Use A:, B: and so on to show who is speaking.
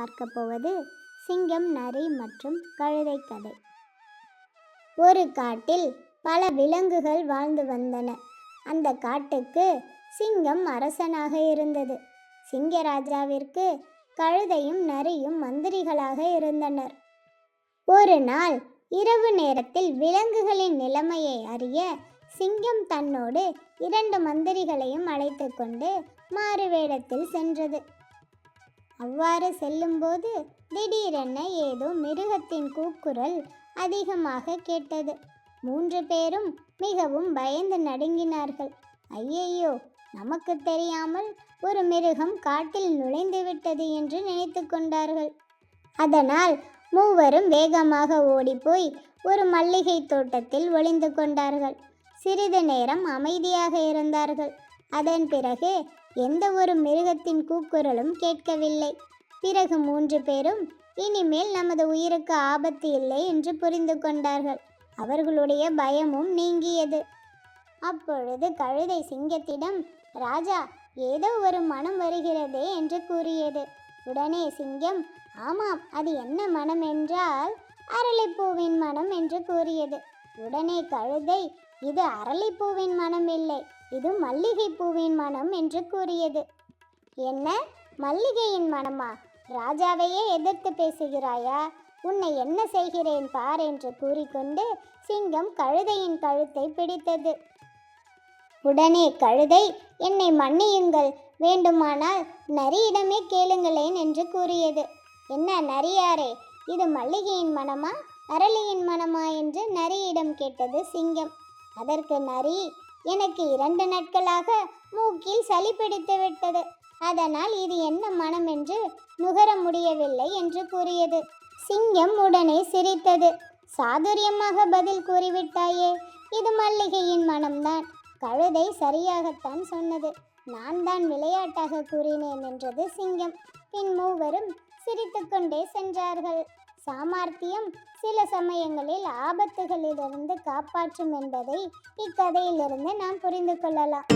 A: பார்க்க போவது சிங்கம், நரி மற்றும் கழுதை கதை. ஒரு காட்டில் பல விலங்குகள் வாழ்ந்து வந்தன. அந்த காட்டுக்கு சிங்கம் அரசனாக இருந்தது. சிங்கராஜாவிற்கு கழுதையும் நரியும் மந்திரிகளாக இருந்தனர். ஒரு நாள் இரவு நேரத்தில் விலங்குகளின் நிலைமையை அறிய சிங்கம் தன்னோடு 2 மந்திரிகளையும் அழைத்து கொண்டு மாறுவேடத்தில் சென்றது. அவ்வாறு செல்லும்போது திடீரென ஏதோ மிருகத்தின் கூக்குரல் அதிகமாக கேட்டது. 3 பேரும் மிகவும் பயந்து நடுங்கினார்கள். ஐயையோ, நமக்கு தெரியாமல் ஒரு மிருகம் காட்டில் நுழைந்து விட்டது என்று நினைத்து கொண்டார்கள். அதனால் மூவரும் வேகமாக ஓடிப்போய் ஒரு மல்லிகை தோட்டத்தில் ஒளிந்து கொண்டார்கள். சிறிது நேரம் அமைதியாக இருந்தார்கள். அதன் பிறகு எந்த ஒரு மிருகத்தின் கூக்குரலும் கேட்கவில்லை. பிறகு 3 பேரும் இனிமேல் நமது உயிருக்கு ஆபத்து இல்லை என்று புரிந்து கொண்டார்கள். அவர்களுடைய பயமும் நீங்கியது. அப்பொழுது கழுதை சிங்கத்திடம், ராஜா, ஏதோ ஒரு மனம் வருகிறதே என்று கூறியது. உடனே சிங்கம், ஆமாம், அது என்ன மனம் என்றால் அரளிப்பூவின் மனம் என்று கூறியது. உடனே கழுதை, இது அரளிப்பூவின் மனம் இல்லை, இது மல்லிகை பூவின் மனம் என்று கூறியது. என்ன, மல்லிகையின் மனமா? ராஜாவையே எதிர்த்து பேசுகிறாயா? உன்னை என்ன செய்கிறேன் பார் என்று கூறிக்கொண்டு சிங்கம் கழுதையின் கழுத்தை பிடித்தது. உடனே கழுதை, என்னை மன்னியுங்கள், வேண்டுமானால் நரியிடமே கேளுங்களேன் என்று கூறியது. என்ன நரியாரே, இது மல்லிகையின் மனமா அரளியின் மனமா என்று நரியிடம் கேட்டது சிங்கம். அதற்கு நரி, எனக்கு 2 நாட்களாக மூக்கில் சளி பிடித்து விட்டது, அதனால் இது என்ன மனம் என்று நுகர முடியவில்லை என்று கூறியது. சிங்கம் உடனே சிரித்தது. சாதுரியமாக பதில் கூறிவிட்டாயே, இது மல்லிகையின் மனம்தான். கழுதை சரியாகத்தான் சொன்னது, நான் தான் விளையாட்டாக கூறினேன் என்றது சிங்கம். பின் மூவரும் சிரித்துக்கொண்டே சென்றார்கள். சாமர்த்தியம் சில சமயங்களில் ஆபத்துகளிலிருந்து காப்பாற்றும் என்பதை இக்கதையிலிருந்து நாம் புரிந்து கொள்ளலாம்.